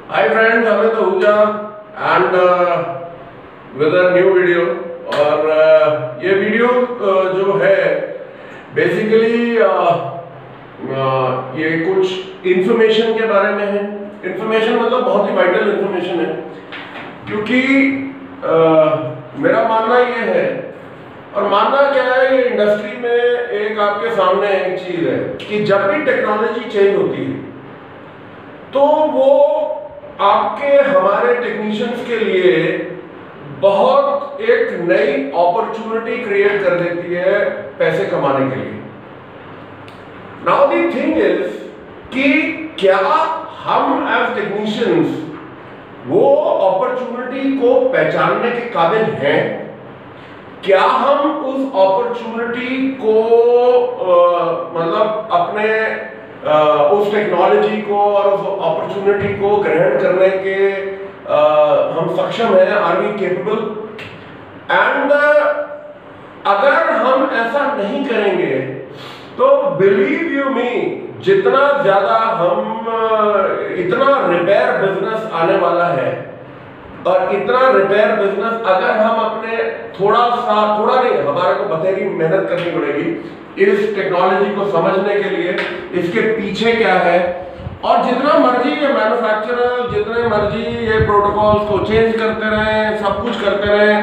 Hi friends, Amit Ahuja and with a new video। और ये video जो है बेसिकली ये कुछ इंफॉर्मेशन के बारे में है। इंफॉर्मेशन मतलब बहुत ही वाइटल इंफॉर्मेशन है, क्योंकि मेरा मानना ये है, और मानना क्या है, ये इंडस्ट्री में एक आपके सामने एक चीज है कि जब भी टेक्नोलॉजी चेंज होती है तो वो आपके हमारे टेक्नीशियंस के लिए बहुत एक नई अपॉर्चुनिटी क्रिएट कर देती है पैसे कमाने के लिए। नाउ द थिंग इज कि क्या हम एज टेक्नीशियंस वो अपॉर्चुनिटी को पहचानने के काबिल हैं? क्या हम उस अपॉर्चुनिटी को मतलब अपने उस टेक्नोलॉजी को और उस अपॉर्चुनिटी को ग्रहण करने के हम सक्षम हैं? Are we capable? एंड अगर हम ऐसा नहीं करेंगे तो बिलीव यू मी, जितना ज्यादा हम इतना रिपेयर बिजनेस आने वाला है, और इतना रिपेयर बिजनेस अगर हम अपने थोड़ा नहीं, हमारे को बतेरी मेहनत करनी पड़ेगी इस टेक्नोलॉजी को समझने के लिए, इसके पीछे क्या है। और जितना मर्जी ये मैन्युफैक्चरर, जितने मर्जी ये प्रोटोकॉल्स को चेंज करते रहे, सब कुछ करते रहे,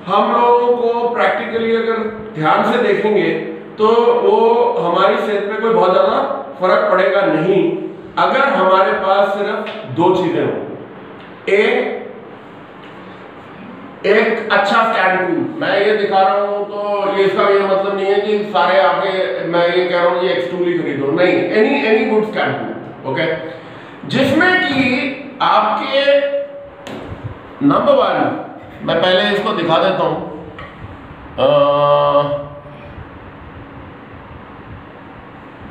हम लोगों को प्रैक्टिकली अगर ध्यान से देखेंगे तो वो हमारी सेहत पे कोई बहुत ज्यादा फर्क पड़ेगा नहीं, अगर हमारे पास सिर्फ दो चीजें हों। एक अच्छा स्कैन टूल, मैं ये दिखा रहा हूं तो ये इसका ये मतलब नहीं है कि सारे आपके, मैं ये कह रहा हूं ये एक्स टूल ही खरीदो, नहीं, any good scan tool, okay, जिसमें कि आपके नंबर वन, मैं पहले इसको दिखा देता हूं,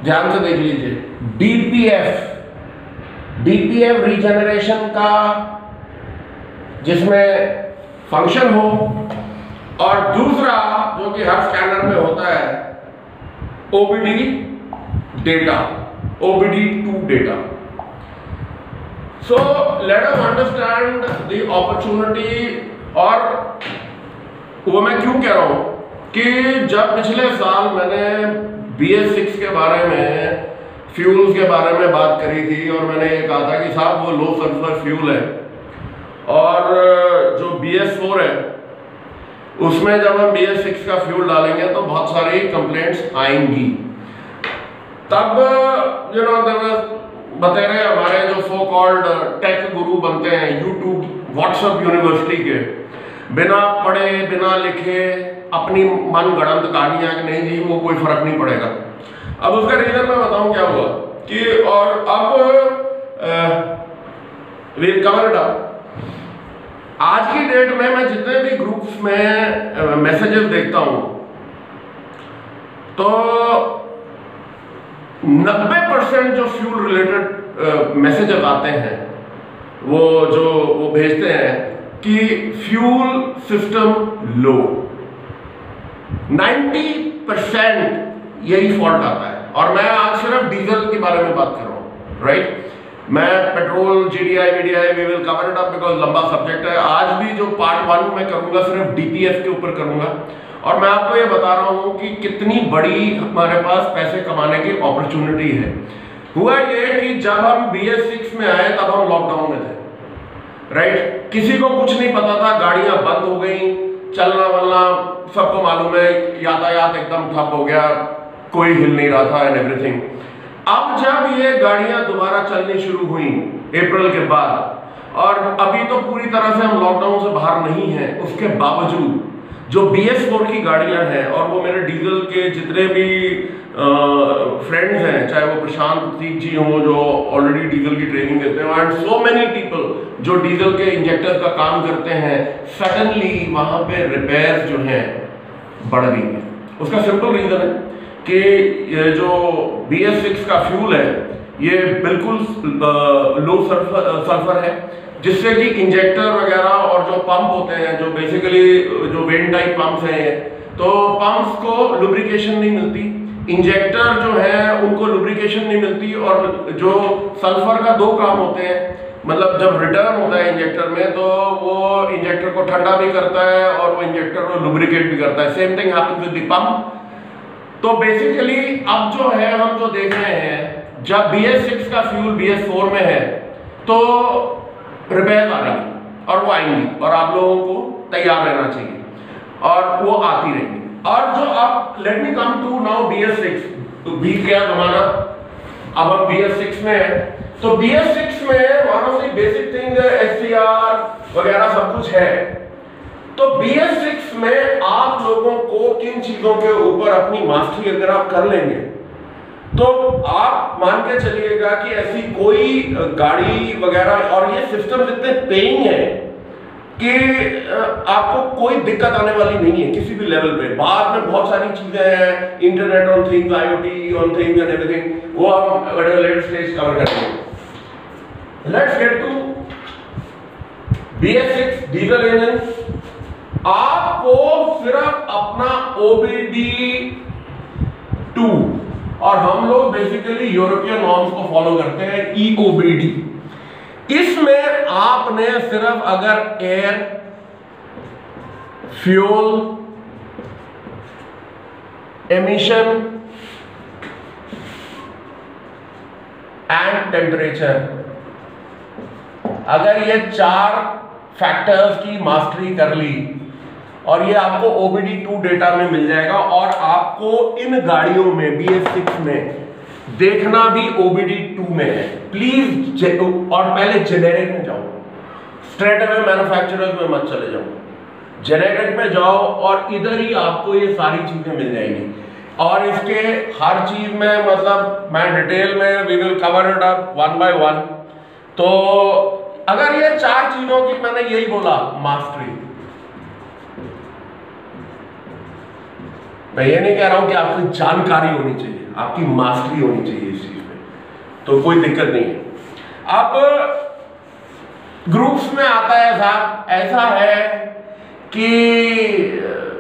ध्यान से देख लीजिए, डीपीएफ रीजनरेशन का जिसमें फंक्शन हो, और दूसरा जो कि हर स्कैनर में होता है OBD data, OBD2 data. So let us understand the opportunity. और वो मैं क्यों कह रहा हूं कि जब पिछले साल मैंने BS6 के बारे में, फ्यूल्स के बारे में बात करी थी, और मैंने ये कहा था कि साहब वो लो सल्फर फ्यूल है, और जो BS4 है उसमें जब हम BS6 का फ्यूल डालेंगे तो बहुत सारी कंप्लेंट्स आएंगी। तब बतेरे हमारे जो सो कॉल्ड टेक गुरु बनते हैं यूट्यूब, व्हाट्सएप यूनिवर्सिटी के, बिना पढ़े बिना लिखे अपनी मन गढ़ंत कहानियां कि नहीं जी वो कोई फर्क नहीं पड़ेगा। अब उसका रीजन मैं बताऊं क्या हुआ कि, और अब वील कवर इट अप। आज की डेट में मैं जितने भी ग्रुप्स में मैसेजेस देखता हूं तो 90% जो फ्यूल रिलेटेड मैसेजेस आते हैं वो भेजते हैं कि फ्यूल सिस्टम लो। 90% यही फॉल्ट आता है। और मैं आज सिर्फ डीजल के बारे में बात कर रहा हूं, राइट? मैं petrol, GDI, VDI we will cover it up because लंबा सब्जेक्ट है। आज भी जो पार्ट 1 में करूंगा सिर्फ DPF के ऊपर करूंगा, और मैं आपको ये बता रहा हूं कि कितनी बड़ी हमारे पास पैसे कमाने की अपॉर्चुनिटी है। हुआ ये कि जब हम BS6 में आए तब हम लॉकडाउन में थे, राइट? किसी को कुछ नहीं पता था, गाड़ियां बंद हो गई, चलना वलना सबको मालूम है, यातायात एकदम ठप हो गया, कोई हिल नहीं रहा था एंड एवरीथिंग। अब जब ये गाड़ियां दोबारा चलनी शुरू हुई अप्रैल के बाद, और अभी तो पूरी तरह से हम लॉकडाउन से बाहर नहीं हैं, उसके बावजूद जो BS4 की गाड़ियां हैं, और वो मेरे डीजल के जितने भी फ्रेंड्स हैं, चाहे वो प्रशांत प्रतीक जी हों जो ऑलरेडी डीजल की ट्रेनिंग देते हैं, एंड सो मेनी पीपल जो डीजल के इंजेक्टर का काम करते हैं, सडनली वहां पे रिपेयर जो है बढ़ गई है। उसका सिंपल रीजन है कि ये जो BS6 का फ्यूल है ये बिल्कुल लो सल्फर है, जिससे कि इंजेक्टर वगैरह और जो पंप होते हैं, जो बेसिकली जो वेन टाइप पंप्स हैं, तो पंप्स को लुब्रिकेशन नहीं मिलती, इंजेक्टर जो है उनको लुब्रिकेशन नहीं मिलती, और जो सल्फर का दो काम होते हैं मतलब जब रिटर्न होता है इंजेक्टर में तो वो इंजेक्टर को ठंडा भी करता है और वो इंजेक्टर को लुब्रिकेट भी करता है। Same thing happens with the pump. तो बेसिकली अब जो है हम जो देख रहे हैं, जब BS6 का फ्यूल BS4 में है तो रिपेयर आ रही है और वो आएंगी और आप लोगों को तैयार रहना चाहिए और वो आती रहेंगी। और जो अब let me come to now BS6, तो बी क्या हमारा, अब हम BS6 में है। तो BS6 में one of the basic thing SCR वगैरह सब कुछ है। तो BS6 में आप लोगों को किन चीजों के ऊपर अपनी मास्टरी अगर आप कर लेंगे तो आप मान के चलिएगा कि ऐसी कोई गाड़ी वगैरह और ये सिस्टम इतने पेइंग है कि आपको कोई दिक्कत आने वाली नहीं है किसी भी लेवल पे। बाद में बहुत सारी चीजें हैं, internet on things, IoT on things and everything, वो हम लेटेस्ट स्टेज कवर करेंगे। Let's get to BS6 diesel engine. आपको सिर्फ अपना OBD2, और हम लोग बेसिकली यूरोपियन नॉर्म्स को फॉलो करते हैं, EOBD। इसमें आपने सिर्फ अगर air, fuel, emission and temperature, अगर ये 4 फैक्टर्स की मास्टरी कर ली और ये आपको OBD2 डेटा में मिल जाएगा। और आपको इन गाड़ियों में BS6 में देखना भी OBD2 में है। प्लीज और पहले जेनेरिक में जाओ, स्ट्रेट अवे मैन्युफैक्चरर्स में मत चले जाओ, जेनेरिक में जाओ और इधर ही आपको ये सारी चीजें मिल जाएंगी। और इसके हर चीज में मतलब मैं डिटेल में we will cover it up one by one. तो अगर ये 4 चीजों की, मैंने यही बोला, मास्टरी, मैं ये नहीं कह रहा हूं कि आपकी जानकारी होनी चाहिए, आपकी मास्टरी होनी चाहिए इस चीज में, तो कोई दिक्कत नहीं है। अब ग्रुप्स में आता है साहब, ऐसा है कि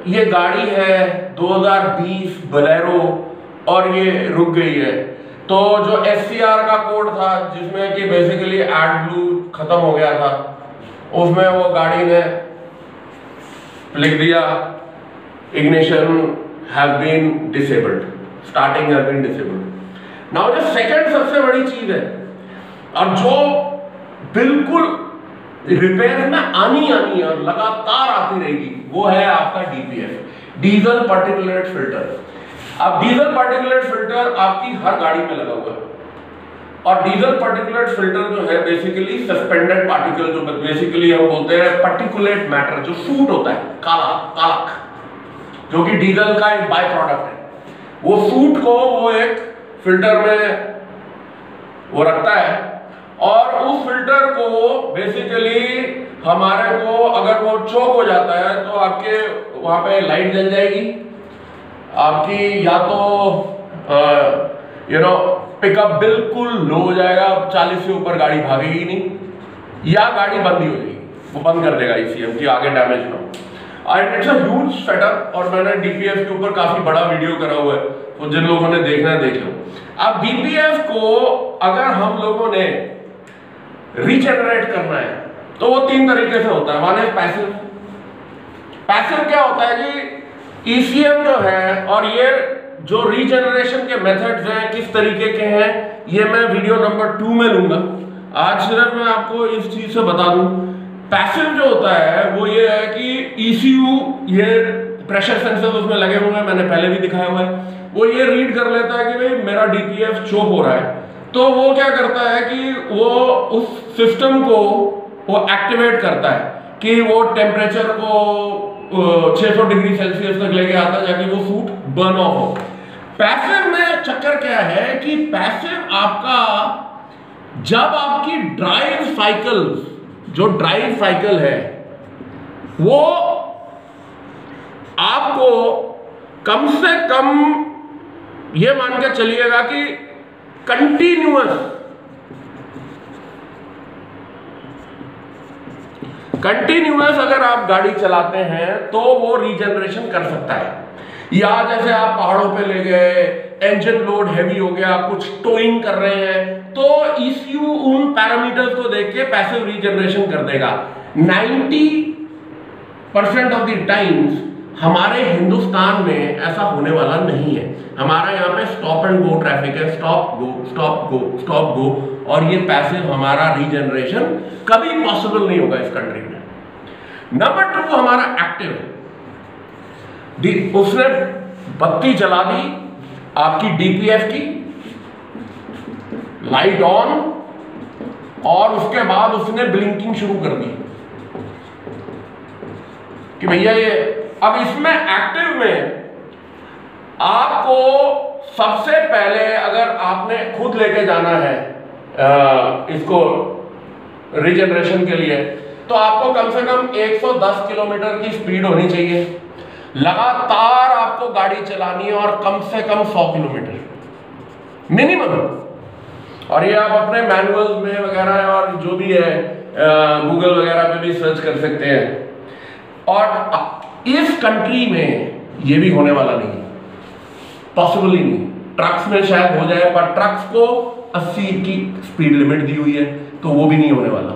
ये गाड़ी है 2020 बोलेरो और ये रुक गई है। तो जो SCR का कोड था जिसमें कि बेसिकली AdBlue खत्म हो गया था, उसमें वो गाड़ी ने लिख दिया ignition have been disabled, starting has been disabled। now जो सेकंड सबसे बड़ी चीज है और जो बिल्कुल रिपेयर में आनी है और लगातार आती रहेगी, वो है आपका DPF, डीजल पार्टिकुलेट फिल्टर। अब डीजल पार्टिकुलेट फिल्टर आपकी हर गाड़ी में लगा हुआ है और डीजल पार्टिकुलेट फिल्टर जो है बेसिकली सस्पेंडेड पार्टिकल, जो बेसिकली हम बोलते हैं पार्टिकुलेट मैटर, जो सूट होता है काला काला, जो कि डीजल का एक बाय प्रोडक्ट है, वो सूट को वो एक फिल्टर में वो रखता है और उस फिल्टर को बेसिकली हमारे को अगर वो चोक हो जाता है तो आपके वहां पे लाइट जल जाएगी आपकी, या तो पिकअप बिल्कुल लो हो जाएगा, 40 से ऊपर गाड़ी भागेगी नहीं, या गाड़ी बंद ही हो जाएगी, वो बंद कर देगा ECM की आगे डैमेज ना हो। इट्स अ ह्यूज सेटअप और मैंने DPF के ऊपर काफी बड़ा वीडियो करा हुआ है, तो जिन लोगों ने देखना है देख लो। अब DPF को अगर हम लोगों ने रीजेनरेट करना है तो वो 3 तरीके से होता है। One is passive. पैसिव क्या होता है कि ECM जो है और ये जो रीजेनरेशन के मेथड्स हैं किस तरीके के हैं, ये मैं वीडियो नंबर 2 में लूंगा। आज सिर्फ मैं आपको इस चीज से बता दूं, पैसिव जो होता है वो ये है कि ECU, ये प्रेशर सेंसर उसमें लगे हुए हैं, मैंने पहले भी दिखाया हुआ है, वो ये रीड कर लेता है कि भाई मेरा DPF चोक हो रहा है, तो वो क्या करता है कि वो उस सिस्टम को वो एक्टिवेट करता है कि वो टेम्परेचर को 600 डिग्री सेल्सियस तक लेके आता है जाके वो सूट बर्न ऑफ हो। पैसिव में चक्कर क्या है कि पैसिव आपका, जब आपकी ड्राइव साइकिल, जो ड्राइव साइकिल है वो आपको कम से कम ये मान के चलिएगा कि कंटिन्यूअस अगर आप गाड़ी चलाते हैं तो वो रीजनरेशन कर सकता है। या जैसे आप पहाड़ों पे ले गए, इंजन लोड हैवी हो गया, कुछ टोइंग कर रहे हैं, तो ECU उन पैरामीटर्स को देख के पैसिव रीजनरेशन कर देगा। 90% ऑफ द टाइम्स हमारे हिंदुस्तान में ऐसा होने वाला नहीं है। हमारा यहाँ पे स्टॉप एंड गो ट्रैफिक है, स्टॉप गो स्टॉप गो स्टॉप गो, और ये पैसिव हमारा रीजनरेशन कभी पॉसिबल नहीं होगा इस कंट्री में। नंबर 2 हमारा एक्टिव है। उसने बत्ती जला दी आपकी DPF की, लाइट ऑन, और उसके बाद उसने ब्लिंकिंग शुरू कर दी कि भैया ये। अब इसमें एक्टिव में आपको सबसे पहले अगर आपने खुद लेके जाना है इसको रीजनरेशन के लिए, तो आपको कम से कम 110 किलोमीटर की स्पीड होनी चाहिए। लगातार आपको गाड़ी चलानी है और कम से कम 100 किलोमीटर मिनिमम। और ये आप अपने मैनुअल में वगैरह और जो भी है गूगल वगैरह पे भी सर्च कर सकते हैं। और इस कंट्री में ये भी होने वाला नहीं, पॉसिबल ही नहीं। ट्रक्स में शायद हो जाए, पर ट्रक्स को 80 की स्पीड लिमिट दी हुई है, तो वो भी नहीं होने वाला।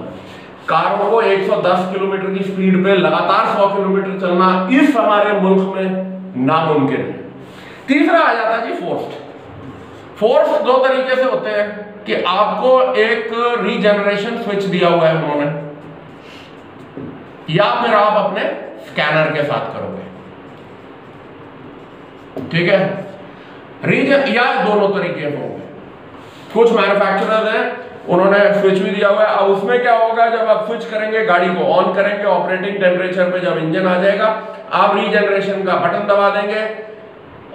कारों को 110 किलोमीटर की स्पीड पे लगातार 100 किलोमीटर चलना इस हमारे मुल्क में नामुमकिन है। तीसरा आ जाता है जी फोर्स। 2 तरीके से होते हैं कि आपको एक रीजनरेशन स्विच दिया हुआ है उन्होंने, या फिर आप अपने स्कैनर के साथ करोगे, ठीक है। या दोनों तरीके होंगे। कुछ मैन्युफैक्चरर्स हैं, उन्होंने स्विच भी दिया हुआ है। अब उसमें क्या होगा, जब आप स्विच करेंगे, गाड़ी को ऑन करेंगे, ऑपरेटिंग टेम्परेचर पे जब इंजन आ जाएगा, आप रीजनरेशन का बटन दबा देंगे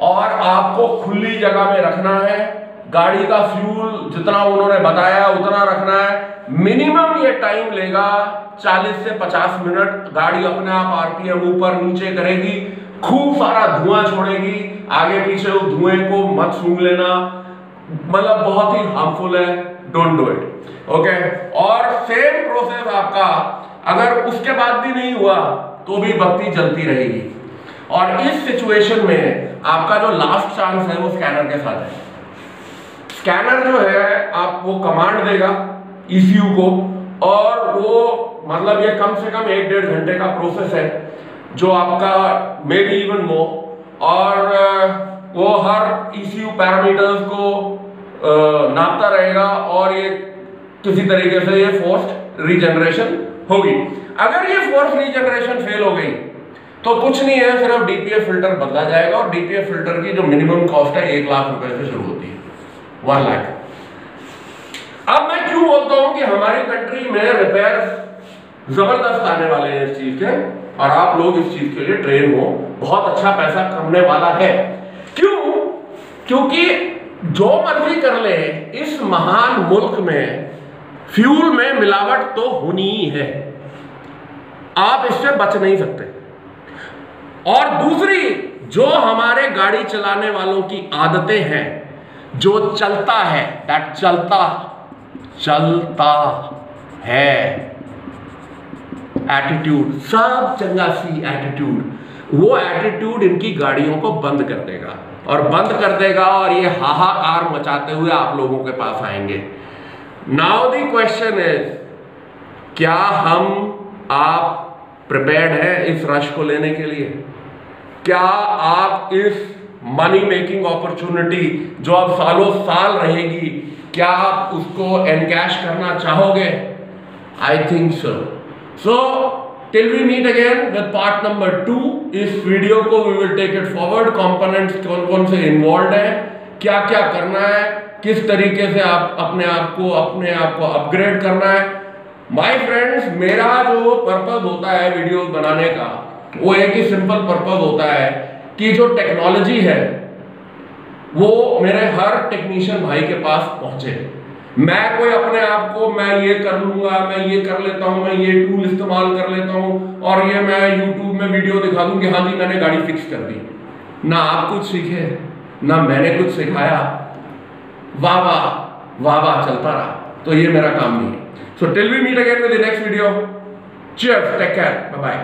और आपको खुली जगह में रखना है। गाड़ी का फ्यूल जितना उन्होंने बताया उतना रखना है। मिनिमम ये टाइम लेगा 40 से 50 मिनट। गाड़ी अपने आप RPM ऊपर नीचे करेगी, खूब सारा धुआं छोड़ेगी। आगे पीछे उस धुएं को मत सूंघ लेना, मतलब बहुत ही हार्मफुल है, डोंट डू इट, ओके। और सेम प्रोसेस आपका अगर उसके बाद भी नहीं हुआ तो भी बत्ती जलती रहेगी। और इस सिचुएशन में आपका जो लास्ट चांस है वो स्कैनर के साथ है। स्कैनर जो है आप वो कमांड देगा ECU को, और वो मतलब ये कम से कम 1-1.5 घंटे का प्रोसेस है जो आपका मे बी इवन मोर। और वो हर ECU पैरामीटर्स को नापता रहेगा और ये किसी तरीके से ये फोर्स्ड रीजनरेशन होगी। अगर ये फोर्स रीजनरेशन फेल हो गई तो कुछ नहीं है, सिर्फ DPF फिल्टर बदला जाएगा। और DPF फिल्टर की जो मिनिमम कॉस्ट है 1 लाख रुपए से शुरू होती है, 1 लाख। अब मैं क्यों बोलता हूं कि हमारी कंट्री में रिपेयर जबरदस्त आने वाले हैं इस चीज के, और आप लोग इस चीज के लिए ट्रेन हो, बहुत अच्छा पैसा कमाने वाला है। क्यों? क्योंकि जो मर्जी कर ले, इस महान मुल्क में फ्यूल में मिलावट तो होनी ही है, आप इससे बच नहीं सकते। और दूसरी, जो हमारे गाड़ी चलाने वालों की आदतें हैं, जो चलता है, दैट चलता है एटीट्यूड, सब चंगासी एटीट्यूड, वो एटीट्यूड इनकी गाड़ियों को बंद कर देगा और ये हाहाकार मचाते हुए आप लोगों के पास आएंगे। नाउ द क्वेश्चन इज, क्या हम आप प्रिपेयर्ड हैं इस रश को लेने के लिए? क्या आप इस मनी मेकिंग अपॉर्चुनिटी जो अब सालों साल रहेगी, क्या आप उसको एनकैश करना चाहोगे? I think so. So till we meet again with part number 2, इस वीडियो को we will take it forward। Components कौन कौन से इन्वॉल्व है, क्या क्या करना है, किस तरीके से आप अपने आप को अपग्रेड करना है। माय फ्रेंड्स, मेरा जो पर्पस होता है वीडियो बनाने का, वो एक ही सिंपल पर्पस होता है कि जो टेक्नोलॉजी है वो मेरे हर टेक्नीशियन भाई के पास पहुंचे। मैं कोई अपने आप को मैं ये कर लूंगा, मैं ये कर लेता हूं, मैं ये टूल इस्तेमाल कर लेता हूं और ये मैं YouTube में वीडियो दिखा दूं कि हाँ जी मैंने गाड़ी फिक्स कर दी। ना आप कुछ सीखे, ना मैंने कुछ सिखाया, वाह वाह वाह वाह चलता रहा। तो ये मेरा काम नहीं है। So till we meet again with the next video, cheers, take care, bye bye.